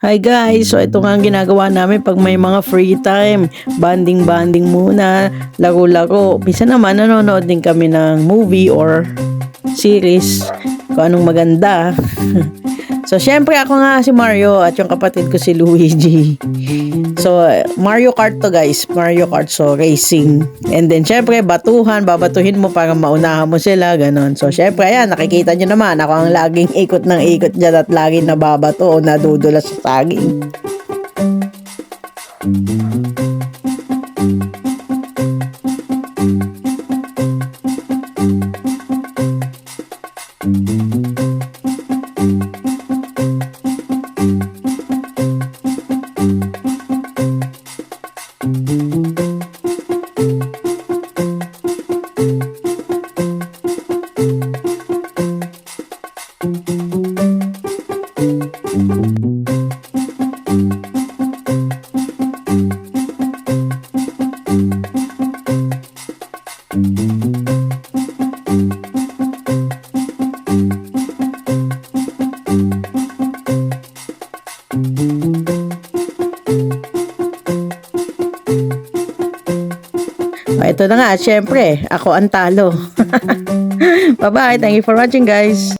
Hi guys! So ito nga ang ginagawa namin pag may mga free time. Banding-banding muna, laro-laro. Minsan naman nanonood din kami ng movie or series kung anong maganda. So syempre ako nga si Mario at yung kapatid ko si Luigi. So Mario Kart to guys, Mario Kart, so racing. And then syempre babatuhin mo para maunahan mo sila, ganon. So syempre ayan, nakikita nyo naman ako ang laging ikot ng ikot dyan at laging nababato o nadudulas sa saging. Ito na nga, syempre, ako ang talo. Bye-bye. Thank you for watching, guys.